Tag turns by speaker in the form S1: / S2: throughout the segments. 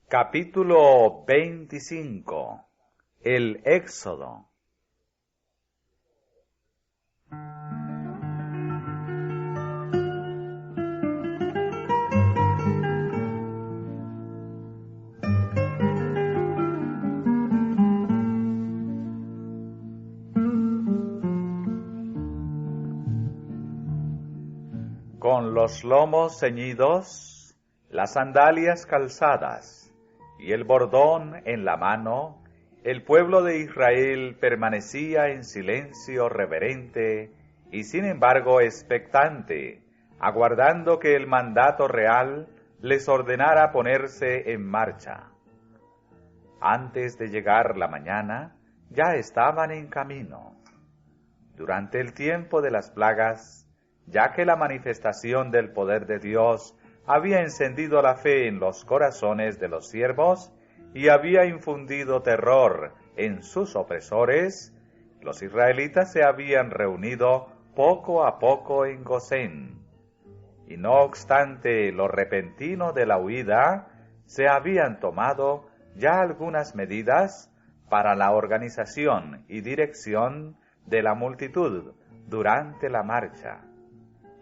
S1: Capítulo 25. El Éxodo. Con los lomos ceñidos, las sandalias calzadas y el bordón en la mano, el pueblo de Israel permanecía en silencio reverente y sin embargo expectante, aguardando que el mandato real les ordenara ponerse en marcha. Antes de llegar la mañana, ya estaban en camino. Durante el tiempo de las plagas, ya que la manifestación del poder de Dios había encendido la fe en los corazones de los siervos y había infundido terror en sus opresores, los israelitas se habían reunido poco a poco en Gosén. Y no obstante lo repentino de la huida, se habían tomado ya algunas medidas para la organización y dirección de la multitud durante la marcha,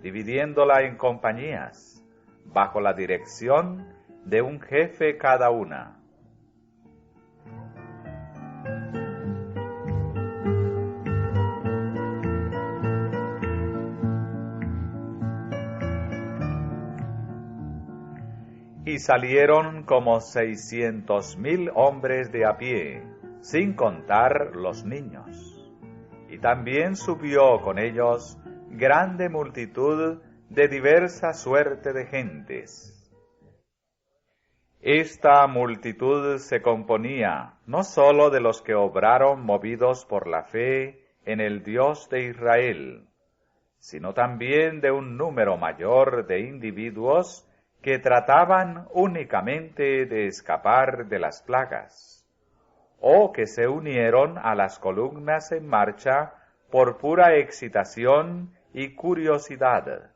S1: dividiéndola en compañías, bajo la dirección de un jefe cada una. Y salieron como 600,000 hombres de a pie, sin contar los niños. Y también subió con ellos grande multitud de diversa suerte de gentes. Esta multitud se componía no sólo de los que obraron movidos por la fe en el Dios de Israel, sino también de un número mayor de individuos que trataban únicamente de escapar de las plagas, o que se unieron a las columnas en marcha por pura excitación y curiosidad.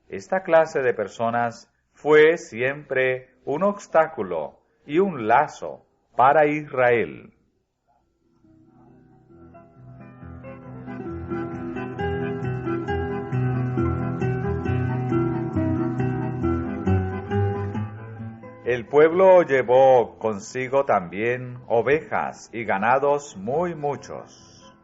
S1: Esta clase de personas fue siempre un obstáculo y un lazo para Israel. El pueblo llevó consigo también ovejas y ganados muy muchos.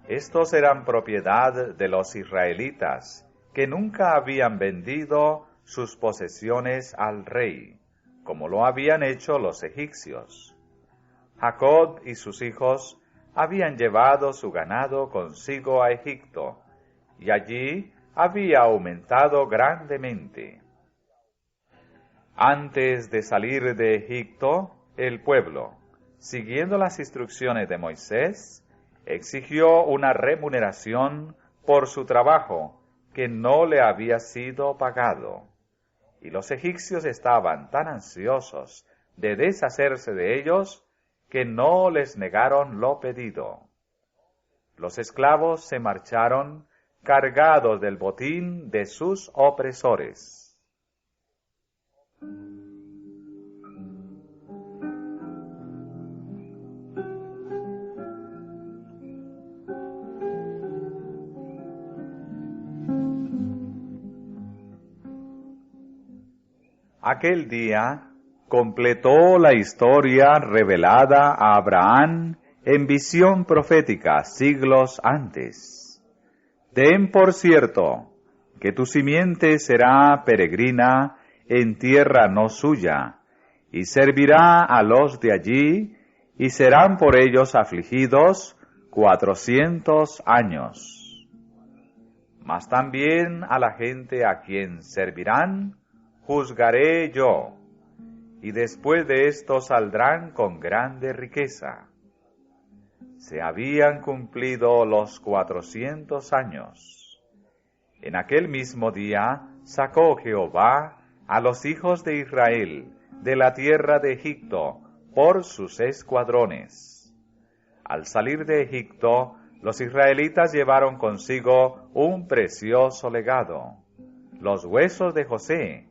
S1: Estos eran propiedad de los israelitas, que nunca habían vendido sus posesiones al rey, como lo habían hecho los egipcios. Jacob y sus hijos habían llevado su ganado consigo a Egipto, y allí había aumentado grandemente. Antes de salir de Egipto, el pueblo, siguiendo las instrucciones de Moisés, exigió una remuneración por su trabajo que no le había sido pagado, y los egipcios estaban tan ansiosos de deshacerse de ellos que no les negaron lo pedido. Los esclavos se marcharon cargados del botín de sus opresores. Aquel día completó la historia revelada a Abraham en visión profética siglos antes. Ten por cierto que tu simiente será peregrina en tierra no suya, y servirá a los de allí, y serán por ellos afligidos 400 años. Mas también a la gente a quien servirán, juzgaré yo, y después de esto saldrán con grande riqueza. Se habían cumplido los 400 años. En aquel mismo día sacó Jehová a los hijos de Israel de la tierra de Egipto por sus escuadrones. Al salir de Egipto, los israelitas llevaron consigo un precioso legado, los huesos de José,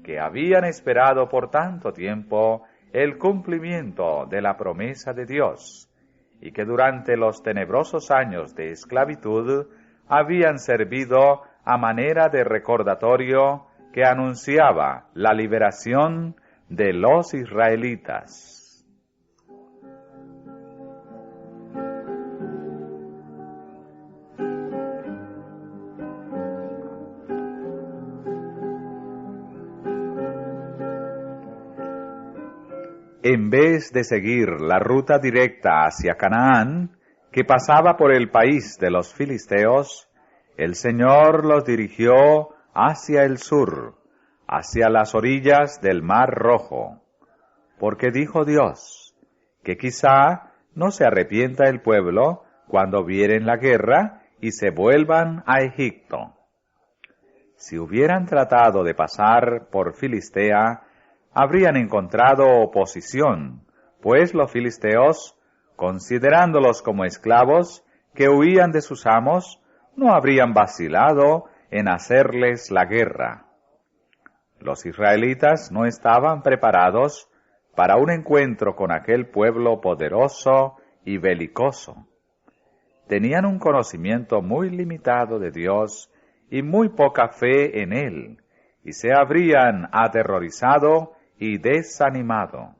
S1: que habían esperado por tanto tiempo el cumplimiento de la promesa de Dios, y que durante los tenebrosos años de esclavitud habían servido a manera de recordatorio que anunciaba la liberación de los israelitas. En vez de seguir la ruta directa hacia Canaán, que pasaba por el país de los filisteos, el Señor los dirigió hacia el sur, hacia las orillas del Mar Rojo, porque dijo Dios, que quizá no se arrepienta el pueblo cuando vieren la guerra y se vuelvan a Egipto. Si hubieran tratado de pasar por Filistea, habrían encontrado oposición, pues los filisteos, considerándolos como esclavos que huían de sus amos, no habrían vacilado en hacerles la guerra. Los israelitas no estaban preparados para un encuentro con aquel pueblo poderoso y belicoso. Tenían un conocimiento muy limitado de Dios y muy poca fe en Él, y se habrían aterrorizado y desanimado.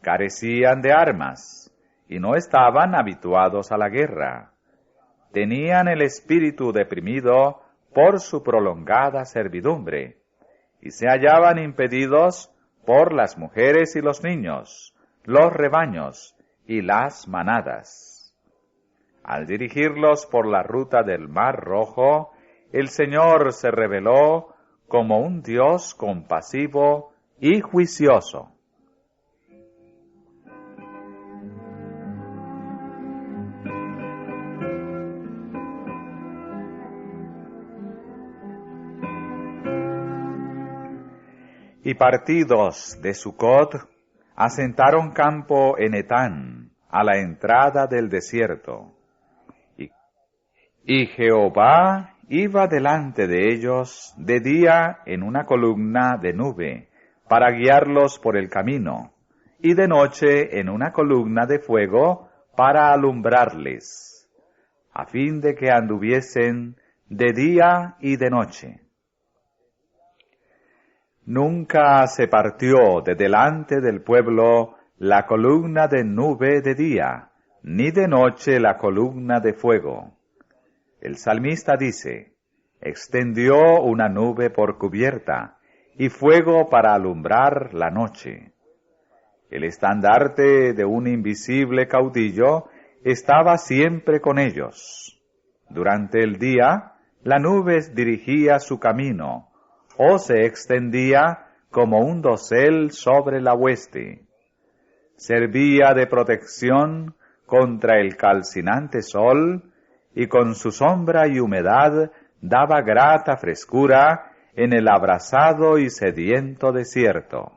S1: Carecían de armas y no estaban habituados a la guerra. Tenían el espíritu deprimido por su prolongada servidumbre y se hallaban impedidos por las mujeres y los niños, los rebaños y las manadas. Al dirigirlos por la ruta del Mar Rojo, el Señor se reveló como un Dios compasivo y juicioso. Y partidos de Sucot, asentaron campo en Etán, a la entrada del desierto. Y Jehová iba delante de ellos de día en una columna de nube, para guiarlos por el camino, y de noche en una columna de fuego para alumbrarles, a fin de que anduviesen de día y de noche. Nunca se partió de delante del pueblo la columna de nube de día, ni de noche la columna de fuego. El salmista dice, extendió una nube por cubierta, y fuego para alumbrar la noche. El estandarte de un invisible caudillo estaba siempre con ellos. Durante el día, la nube dirigía su camino, o se extendía como un dosel sobre la hueste. Servía de protección contra el calcinante sol, y con su sombra y humedad daba grata frescura en el abrasado y sediento desierto.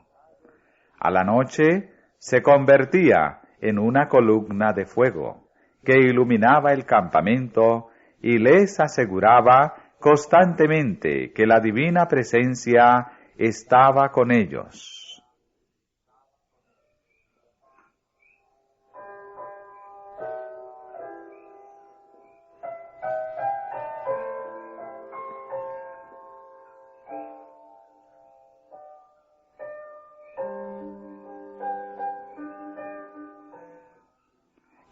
S1: A la noche se convertía en una columna de fuego, que iluminaba el campamento y les aseguraba constantemente que la divina presencia estaba con ellos.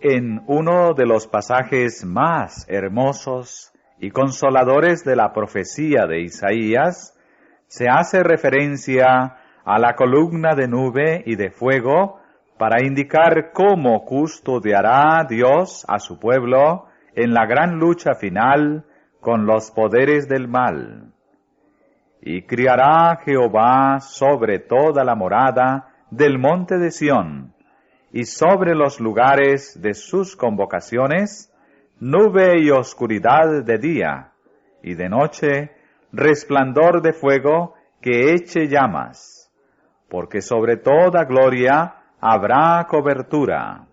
S1: En uno de los pasajes más hermosos y consoladores de la profecía de Isaías, se hace referencia a la columna de nube y de fuego para indicar cómo custodiará Dios a su pueblo en la gran lucha final con los poderes del mal. Y criará Jehová sobre toda la morada del monte de Sión, y sobre los lugares de sus convocaciones, nube y oscuridad de día, y de noche, resplandor de fuego que eche llamas, porque sobre toda gloria habrá cobertura,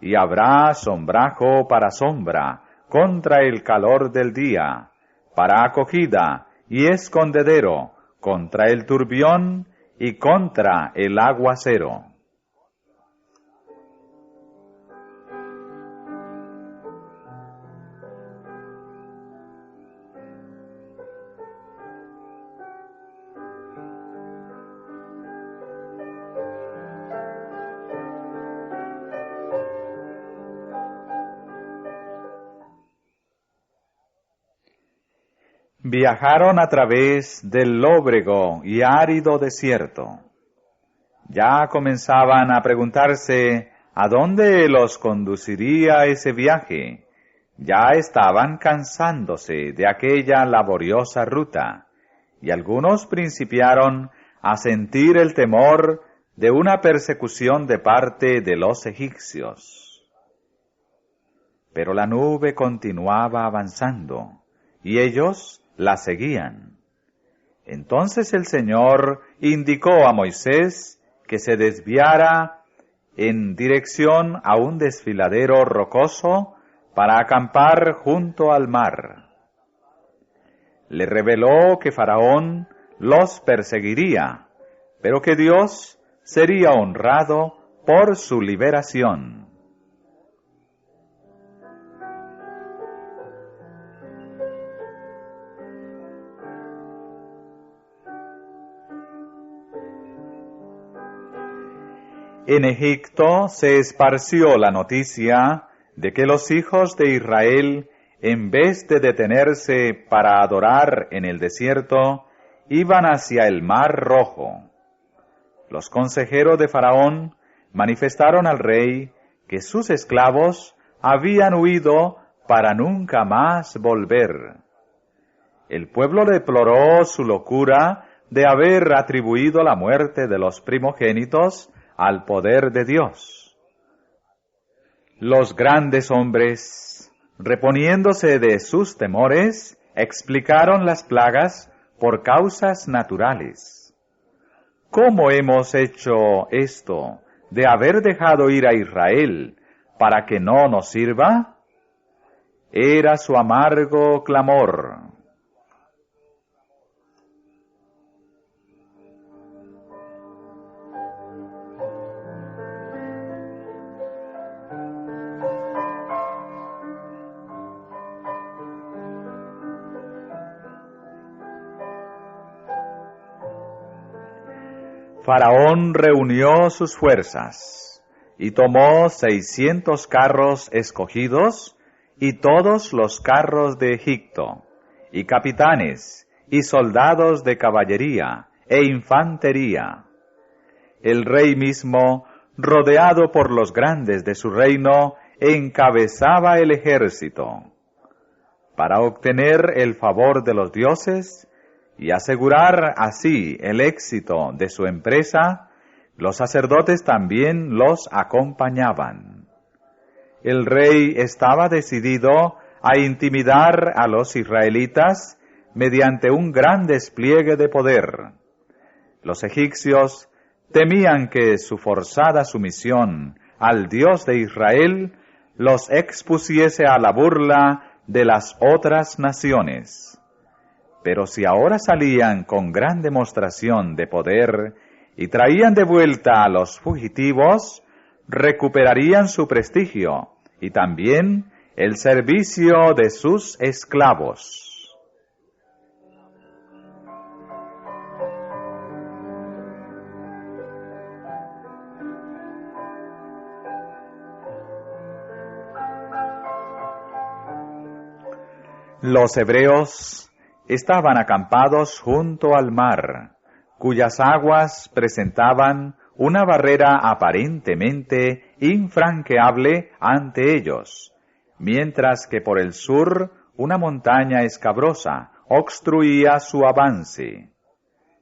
S1: y habrá sombrajo para sombra contra el calor del día, para acogida y escondedero contra el turbión y contra el aguacero. Viajaron a través del lóbrego y árido desierto. Ya comenzaban a preguntarse a dónde los conduciría ese viaje. Ya estaban cansándose de aquella laboriosa ruta, y algunos principiaron a sentir el temor de una persecución de parte de los egipcios. Pero la nube continuaba avanzando, y ellos la seguían. Entonces el Señor indicó a Moisés que se desviara en dirección a un desfiladero rocoso para acampar junto al mar. Le reveló que Faraón los perseguiría, pero que Dios sería honrado por su liberación. En Egipto se esparció la noticia de que los hijos de Israel, en vez de detenerse para adorar en el desierto, iban hacia el Mar Rojo. Los consejeros de Faraón manifestaron al rey que sus esclavos habían huido para nunca más volver. El pueblo deploró su locura de haber atribuido la muerte de los primogénitos al poder de Dios. Los grandes hombres, reponiéndose de sus temores, explicaron las plagas por causas naturales. ¿Cómo hemos hecho esto de haber dejado ir a Israel para que no nos sirva? Era su amargo clamor. Faraón reunió sus fuerzas y tomó 600 carros escogidos y todos los carros de Egipto, y capitanes y soldados de caballería e infantería. El rey mismo, rodeado por los grandes de su reino, encabezaba el ejército. Para obtener el favor de los dioses y asegurar así el éxito de su empresa, los sacerdotes también los acompañaban. El rey estaba decidido a intimidar a los israelitas mediante un gran despliegue de poder. Los egipcios temían que su forzada sumisión al Dios de Israel los expusiese a la burla de las otras naciones. Pero si ahora salían con gran demostración de poder y traían de vuelta a los fugitivos, recuperarían su prestigio y también el servicio de sus esclavos. Los hebreos estaban acampados junto al mar, cuyas aguas presentaban una barrera aparentemente infranqueable ante ellos, mientras que por el sur una montaña escabrosa obstruía su avance.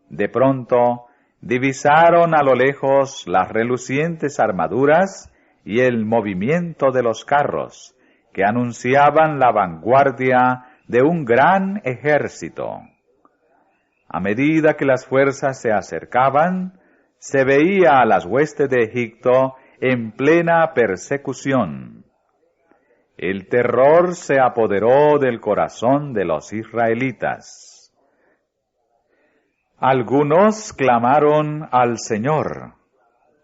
S1: De pronto divisaron a lo lejos las relucientes armaduras y el movimiento de los carros, que anunciaban la vanguardia de un gran ejército. A medida que las fuerzas se acercaban, se veía a las huestes de Egipto en plena persecución. El terror se apoderó del corazón de los israelitas. Algunos clamaron al Señor,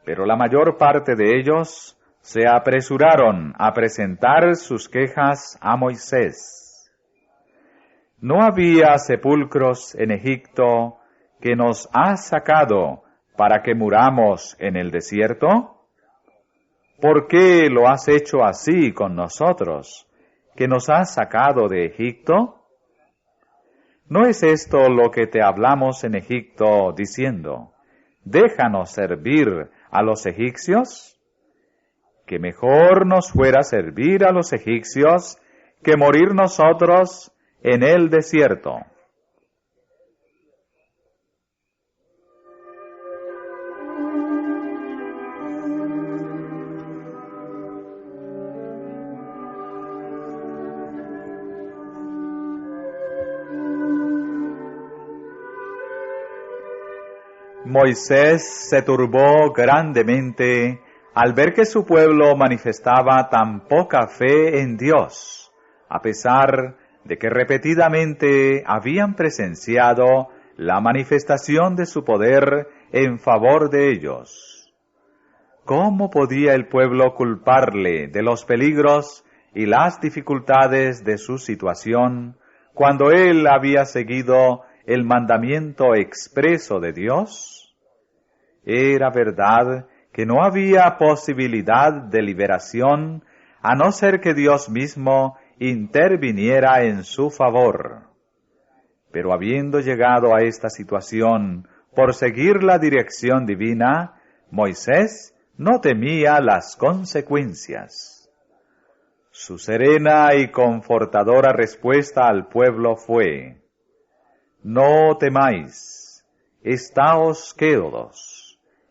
S1: pero la mayor parte de ellos se apresuraron a presentar sus quejas a Moisés. ¿No había sepulcros en Egipto que nos has sacado para que muramos en el desierto? ¿Por qué lo has hecho así con nosotros, que nos has sacado de Egipto? ¿No es esto lo que te hablamos en Egipto, diciendo, déjanos servir a los egipcios? Que mejor nos fuera servir a los egipcios que morir nosotros en el desierto. Moisés se turbó grandemente al ver que su pueblo manifestaba tan poca fe en Dios, a pesar de que repetidamente habían presenciado la manifestación de su poder en favor de ellos. ¿Cómo podía el pueblo culparle de los peligros y las dificultades de su situación cuando él había seguido el mandamiento expreso de Dios? Era verdad que no había posibilidad de liberación a no ser que Dios mismo interviniera en su favor. Pero habiendo llegado a esta situación por seguir la dirección divina, Moisés no temía las consecuencias. Su serena y confortadora respuesta al pueblo fue: no temáis, estáos quedos,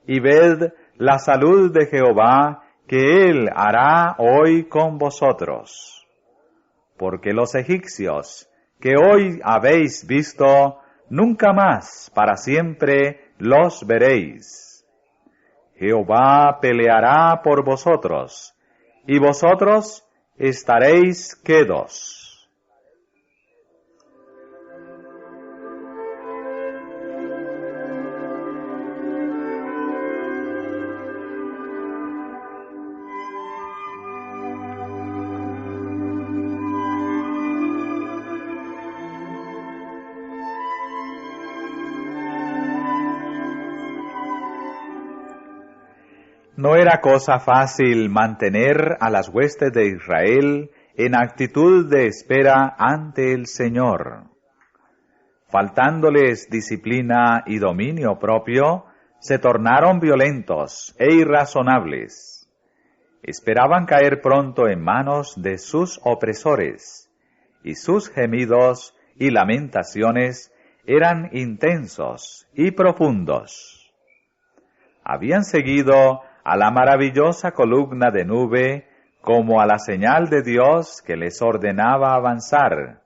S1: y ved la salud de Jehová que Él hará hoy con vosotros. Porque los egipcios que hoy habéis visto, nunca más para siempre los veréis. Jehová peleará por vosotros, y vosotros estaréis quedos. No era cosa fácil mantener a las huestes de Israel en actitud de espera ante el Señor. Faltándoles disciplina y dominio propio, se tornaron violentos e irrazonables. Esperaban caer pronto en manos de sus opresores, y sus gemidos y lamentaciones eran intensos y profundos. Habían seguido a la maravillosa columna de nube como a la señal de Dios que les ordenaba avanzar,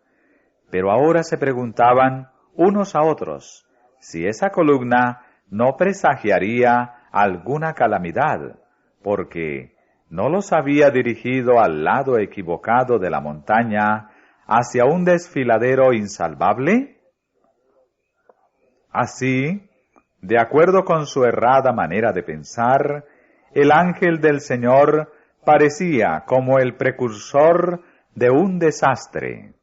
S1: pero ahora se preguntaban unos a otros si esa columna no presagiaría alguna calamidad, porque no los había dirigido al lado equivocado de la montaña hacia un desfiladero insalvable. Así, de acuerdo con su errada manera de pensar, el ángel del Señor parecía como el precursor de un desastre.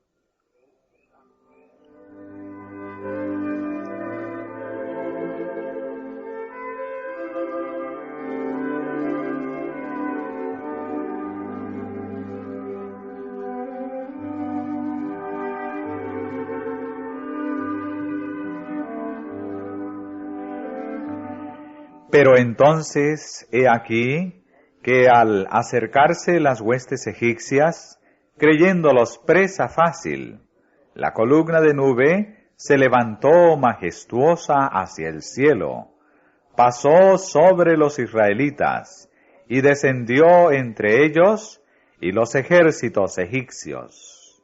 S1: Pero entonces, he aquí, que al acercarse las huestes egipcias, creyéndolos presa fácil, la columna de nube se levantó majestuosa hacia el cielo, pasó sobre los israelitas, y descendió entre ellos y los ejércitos egipcios.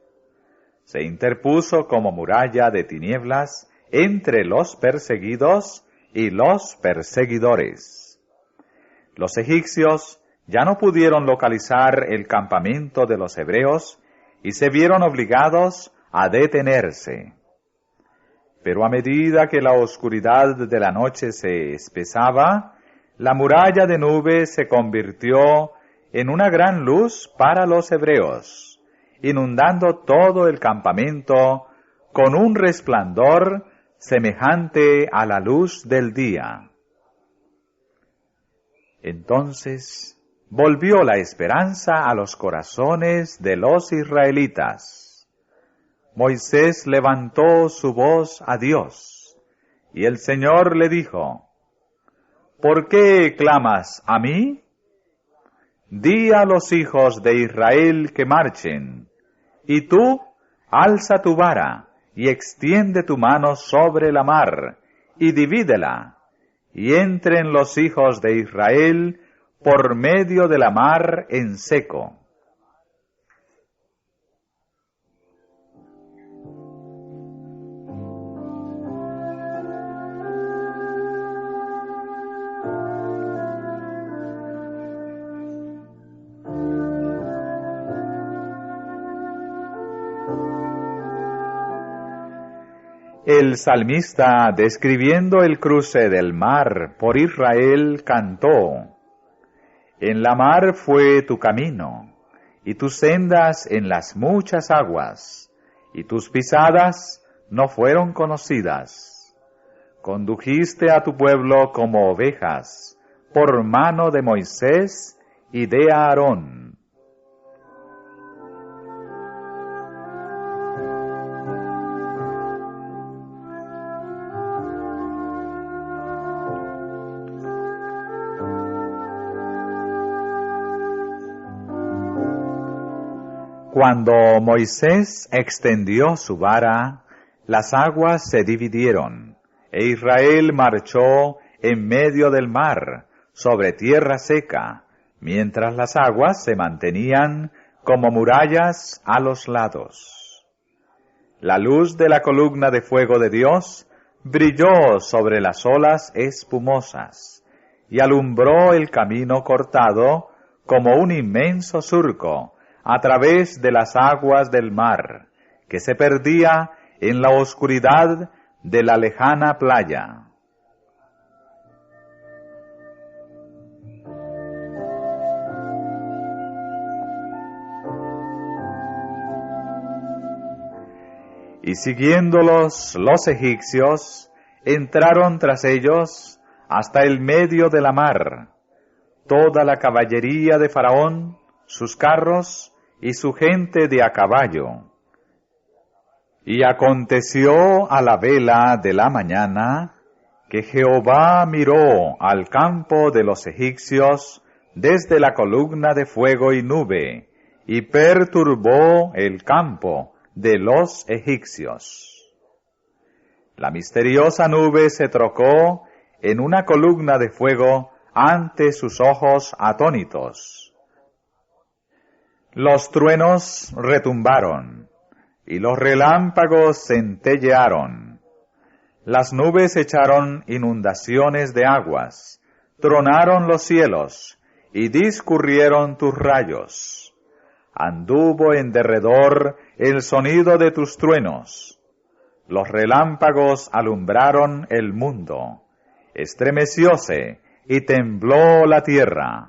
S1: Se interpuso como muralla de tinieblas entre los perseguidos y los perseguidores. Los egipcios ya no pudieron localizar el campamento de los hebreos y se vieron obligados a detenerse. Pero a medida que la oscuridad de la noche se espesaba, la muralla de nube se convirtió en una gran luz para los hebreos, inundando todo el campamento con un resplandor semejante a la luz del día. Entonces volvió la esperanza a los corazones de los israelitas. Moisés levantó su voz a Dios, y el Señor le dijo: ¿Por qué clamas a mí? Di a los hijos de Israel que marchen, y tú alza tu vara, y extiende tu mano sobre la mar, y divídela, y entren los hijos de Israel por medio de la mar en seco. El salmista, describiendo el cruce del mar por Israel, cantó: En la mar fue tu camino, y tus sendas en las muchas aguas, y tus pisadas no fueron conocidas. Condujiste a tu pueblo como ovejas, por mano de Moisés y de Aarón. Cuando Moisés extendió su vara, las aguas se dividieron, e Israel marchó en medio del mar, sobre tierra seca, mientras las aguas se mantenían como murallas a los lados. La luz de la columna de fuego de Dios brilló sobre las olas espumosas, y alumbró el camino cortado como un inmenso surco, a través de las aguas del mar, que se perdía en la oscuridad de la lejana playa. Y siguiéndolos los egipcios, entraron tras ellos hasta el medio de la mar, toda la caballería de Faraón, sus carros y su gente de a caballo. Y aconteció a la vela de la mañana que Jehová miró al campo de los egipcios desde la columna de fuego y nube, y perturbó el campo de los egipcios. La misteriosa nube se trocó en una columna de fuego ante sus ojos atónitos. Los truenos retumbaron, y los relámpagos centellearon. Las nubes echaron inundaciones de aguas, tronaron los cielos, y discurrieron tus rayos. Anduvo en derredor el sonido de tus truenos. Los relámpagos alumbraron el mundo. Estremecióse y tembló la tierra.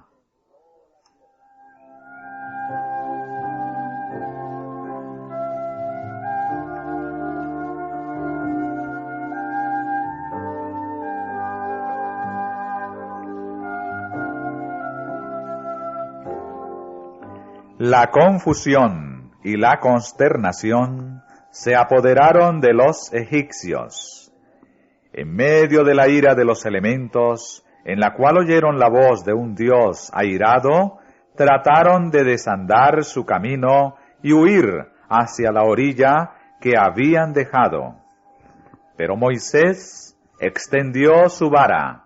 S1: La confusión y la consternación se apoderaron de los egipcios. En medio de la ira de los elementos, en la cual oyeron la voz de un Dios airado, trataron de desandar su camino y huir hacia la orilla que habían dejado. Pero Moisés extendió su vara,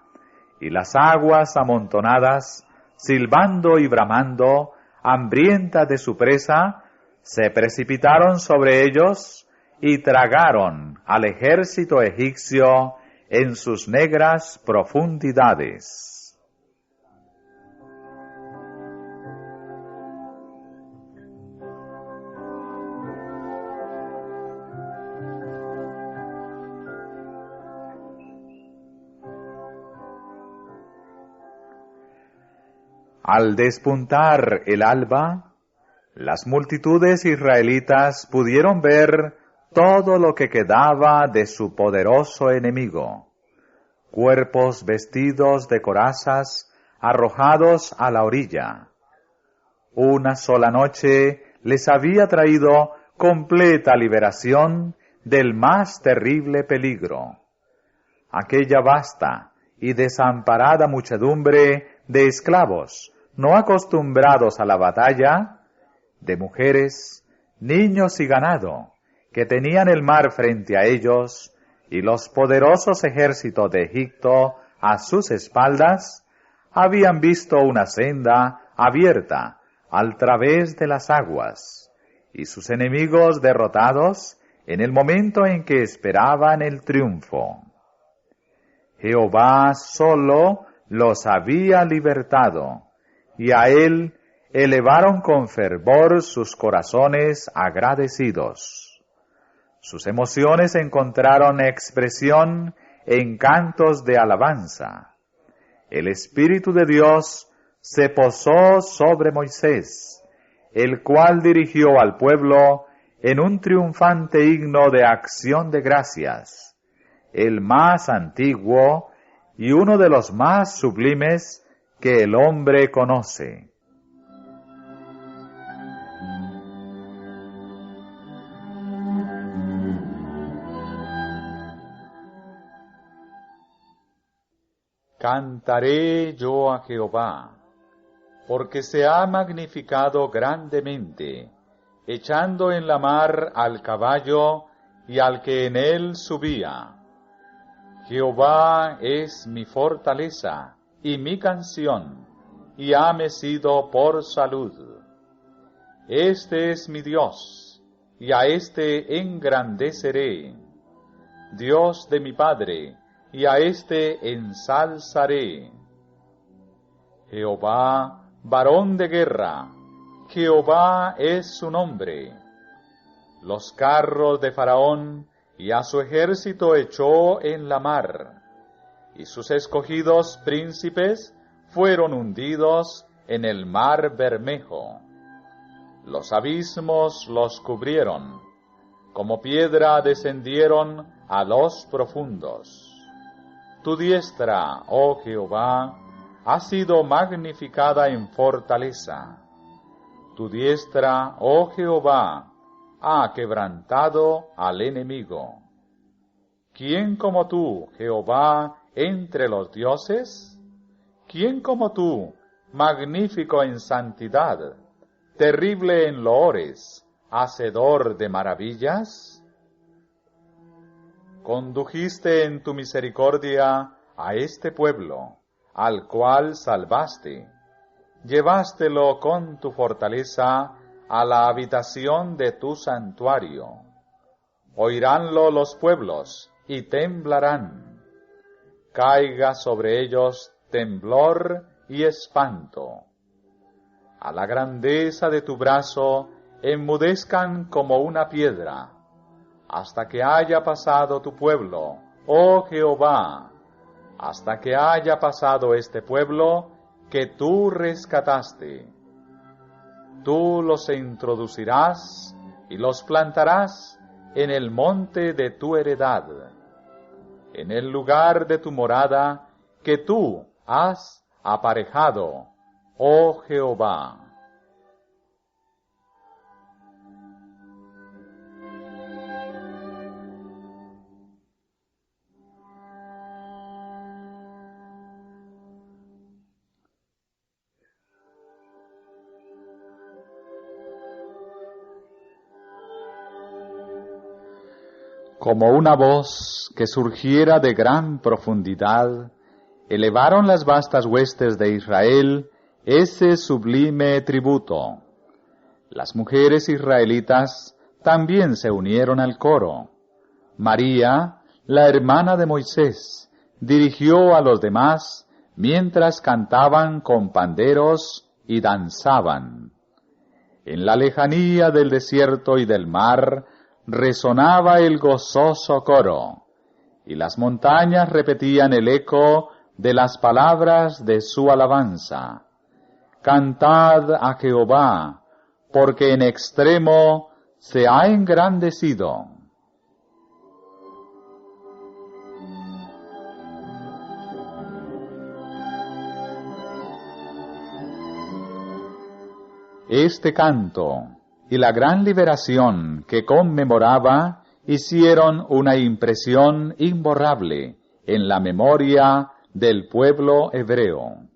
S1: y las aguas amontonadas, silbando y bramando, hambrientas de su presa, se precipitaron sobre ellos y tragaron al ejército egipcio en sus negras profundidades. Al despuntar el alba, las multitudes israelitas pudieron ver todo lo que quedaba de su poderoso enemigo. Cuerpos vestidos de corazas arrojados a la orilla. Una sola noche les había traído completa liberación del más terrible peligro. Aquella vasta y desamparada muchedumbre de esclavos no acostumbrados a la batalla, de mujeres, niños y ganado, que tenían el mar frente a ellos y los poderosos ejércitos de Egipto a sus espaldas, habían visto una senda abierta al través de las aguas, y sus enemigos derrotados en el momento en que esperaban el triunfo. Jehová solo los había libertado, y a él elevaron con fervor sus corazones agradecidos. Sus emociones encontraron expresión en cantos de alabanza. El Espíritu de Dios se posó sobre Moisés, el cual dirigió al pueblo en un triunfante himno de acción de gracias, el más antiguo y uno de los más sublimes que el hombre conoce. Cantaré yo a Jehová, porque se ha magnificado grandemente, echando en la mar al caballo y al que en él subía. Jehová es mi fortaleza y mi canción, y hame sido por salud. Este es mi Dios, y a éste engrandeceré, Dios de mi Padre, y a éste ensalzaré. Jehová, varón de guerra, Jehová es su nombre. Los carros de Faraón y a su ejército echó en la mar, y sus escogidos príncipes fueron hundidos en el mar Bermejo. Los abismos los cubrieron, como piedra descendieron a los profundos. Tu diestra, oh Jehová, ha sido magnificada en fortaleza. Tu diestra, oh Jehová, ha quebrantado al enemigo. ¿Quién como tú, Jehová, entre los dioses? ¿Quién como tú, magnífico en santidad, terrible en loores, hacedor de maravillas? Condujiste en tu misericordia a este pueblo, al cual salvaste. Llevástelo con tu fortaleza a la habitación de tu santuario. Oiránlo los pueblos y temblarán. Caiga sobre ellos temblor y espanto. A la grandeza de tu brazo enmudezcan como una piedra, hasta que haya pasado tu pueblo, oh Jehová, hasta que haya pasado este pueblo que tú rescataste. Tú los introducirás y los plantarás en el monte de tu heredad, en el lugar de tu morada que tú has aparejado, oh Jehová. Como una voz que surgiera de gran profundidad, elevaron las vastas huestes de Israel ese sublime tributo. Las mujeres israelitas también se unieron al coro. María, la hermana de Moisés, dirigió a los demás mientras cantaban con panderos y danzaban. En la lejanía del desierto y del mar resonaba el gozoso coro, y las montañas repetían el eco de las palabras de su alabanza. Cantad a Jehová, porque en extremo se ha engrandecido. Este canto y la gran liberación que conmemoraba hicieron una impresión imborrable en la memoria del pueblo hebreo.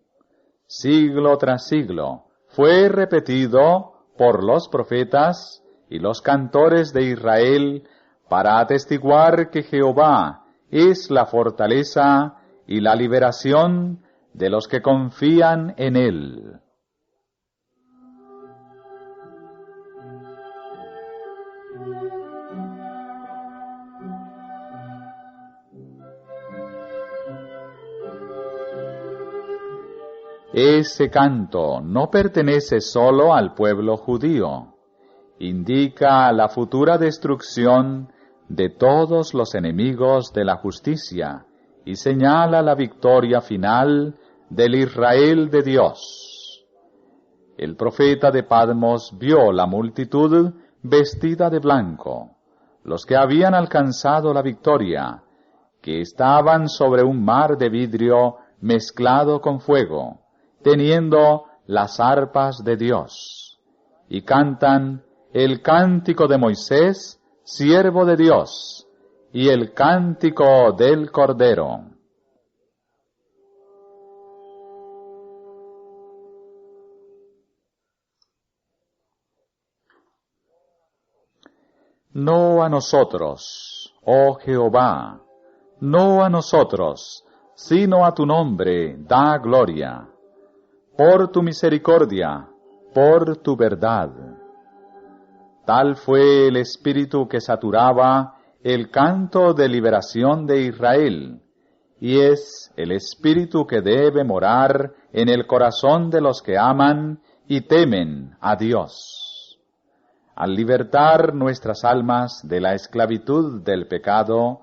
S1: Siglo tras siglo fue repetido por los profetas y los cantores de Israel para atestiguar que Jehová es la fortaleza y la liberación de los que confían en Él. Ese canto no pertenece solo al pueblo judío. Indica la futura destrucción de todos los enemigos de la justicia y señala la victoria final del Israel de Dios. El profeta de Patmos vio la multitud vestida de blanco, los que habían alcanzado la victoria, que estaban sobre un mar de vidrio mezclado con fuego, teniendo las arpas de Dios, y cantan el cántico de Moisés, siervo de Dios, y el cántico del Cordero. No a nosotros, oh Jehová, no a nosotros, sino a tu nombre da gloria, por tu misericordia, por tu verdad. Tal fue el espíritu que saturaba el canto de liberación de Israel, y es el espíritu que debe morar en el corazón de los que aman y temen a Dios. Al libertar nuestras almas de la esclavitud del pecado,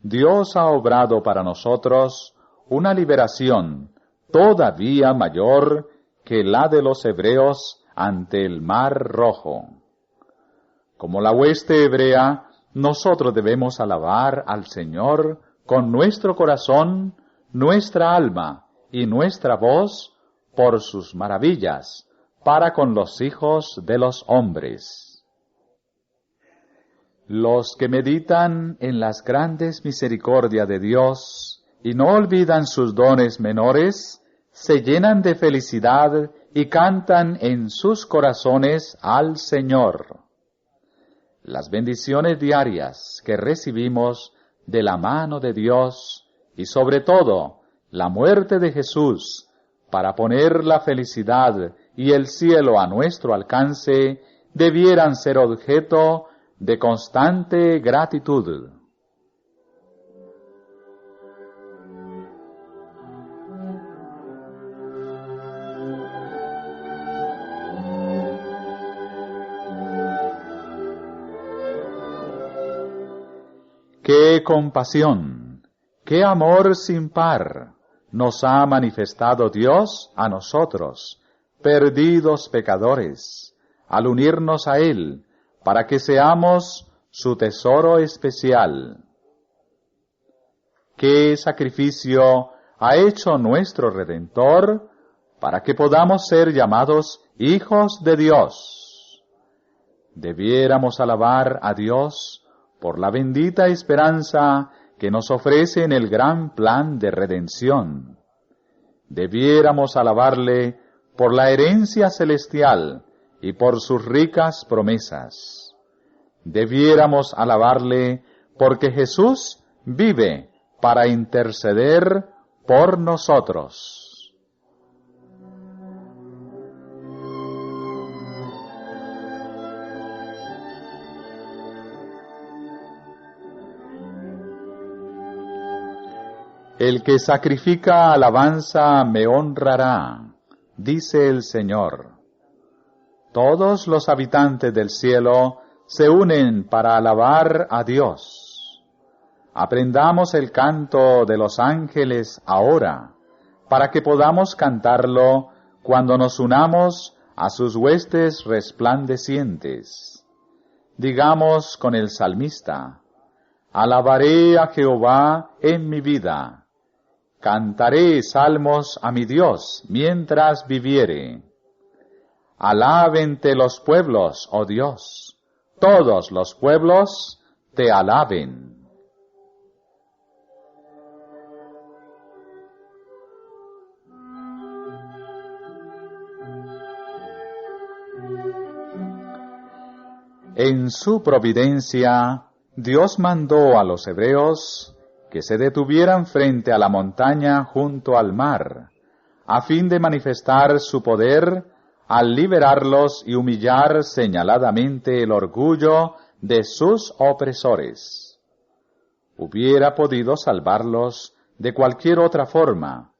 S1: Dios ha obrado para nosotros una liberación todavía mayor que la de los hebreos ante el Mar Rojo. Como la hueste hebrea, nosotros debemos alabar al Señor con nuestro corazón, nuestra alma y nuestra voz por sus maravillas para con los hijos de los hombres. Los que meditan en las grandes misericordias de Dios y no olvidan sus dones menores, se llenan de felicidad y cantan en sus corazones al Señor. Las bendiciones diarias que recibimos de la mano de Dios y sobre todo la muerte de Jesús para poner la felicidad y el cielo a nuestro alcance debieran ser objeto de constante gratitud. ¡Qué compasión! ¡Qué amor sin par! Nos ha manifestado Dios a nosotros, perdidos pecadores, al unirnos a Él, para que seamos su tesoro especial. ¿Qué sacrificio ha hecho nuestro Redentor para que podamos ser llamados hijos de Dios? Debiéramos alabar a Dios por la bendita esperanza que nos ofrece en el gran plan de redención. Debiéramos alabarle por la herencia celestial y por sus ricas promesas. Debiéramos alabarle porque Jesús vive para interceder por nosotros. El que sacrifica alabanza me honrará, dice el Señor. Todos los habitantes del cielo se unen para alabar a Dios. Aprendamos el canto de los ángeles ahora, para que podamos cantarlo cuando nos unamos a sus huestes resplandecientes. Digamos con el salmista: alabaré a Jehová en mi vida, cantaré salmos a mi Dios mientras viviere. Alábente los pueblos, oh Dios, todos los pueblos te alaben. En su providencia, Dios mandó a los hebreos que se detuvieran frente a la montaña junto al mar, a fin de manifestar su poder al liberarlos y humillar señaladamente el orgullo de sus opresores. Hubiera podido salvarlos de cualquier otra forma,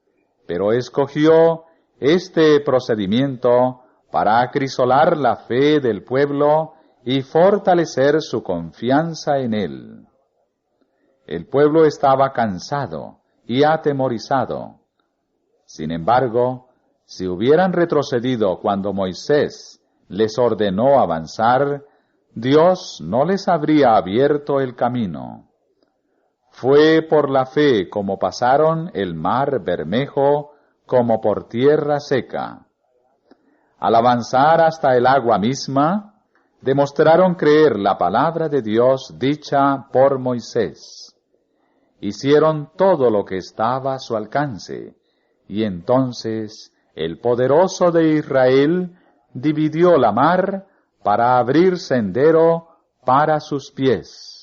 S1: pero escogió este procedimiento para acrisolar la fe del pueblo y fortalecer su confianza en él. El pueblo estaba cansado y atemorizado. Sin embargo, si hubieran retrocedido cuando Moisés les ordenó avanzar, Dios no les habría abierto el camino. Fue por la fe como pasaron el mar Bermejo como por tierra seca. Al avanzar hasta el agua misma, demostraron creer la palabra de Dios dicha por Moisés. Hicieron todo lo que estaba a su alcance, y entonces el poderoso de Israel dividió la mar para abrir sendero para sus pies.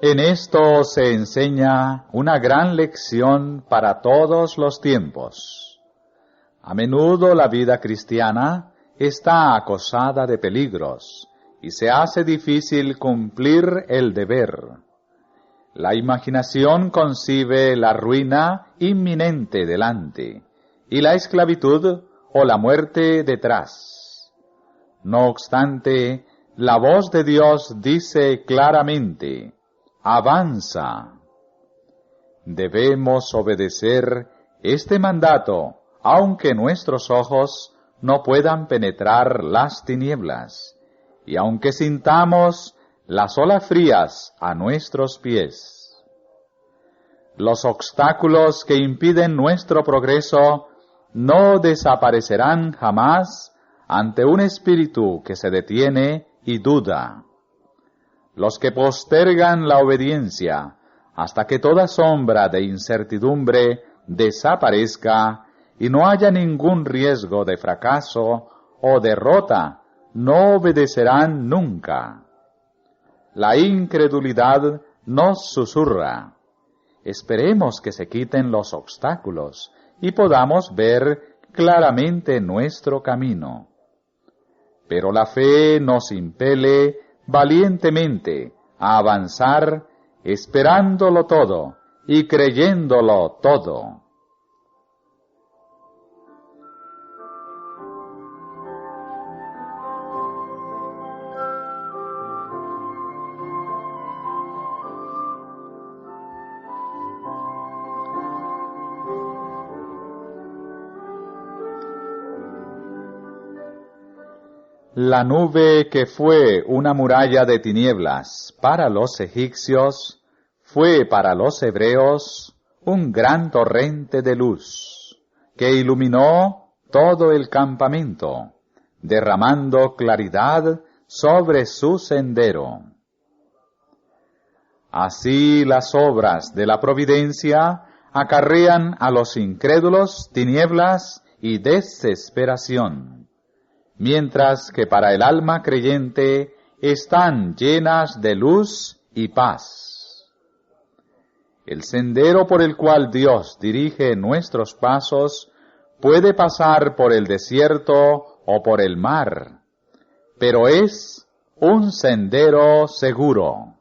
S1: En esto se enseña una gran lección para todos los tiempos. A menudo la vida cristiana está acosada de peligros y se hace difícil cumplir el deber. La imaginación concibe la ruina inminente delante y la esclavitud o la muerte detrás. No obstante, la voz de Dios dice claramente: avanza. Debemos obedecer este mandato, aunque nuestros ojos no puedan penetrar las tinieblas, y aunque sintamos las olas frías a nuestros pies. Los obstáculos que impiden nuestro progreso no desaparecerán jamás ante un espíritu que se detiene y duda. Los que postergan la obediencia hasta que toda sombra de incertidumbre desaparezca y no haya ningún riesgo de fracaso o derrota, no obedecerán nunca. La incredulidad nos susurra: esperemos que se quiten los obstáculos y podamos ver claramente nuestro camino. Pero la fe nos impele valientemente a avanzar, esperándolo todo y creyéndolo todo. La nube que fue una muralla de tinieblas para los egipcios, fue para los hebreos un gran torrente de luz, que iluminó todo el campamento, derramando claridad sobre su sendero. Así las obras de la providencia acarrean a los incrédulos tinieblas y desesperación, mientras que para el alma creyente están llenas de luz y paz. El sendero por el cual Dios dirige nuestros pasos puede pasar por el desierto o por el mar, pero es un sendero seguro.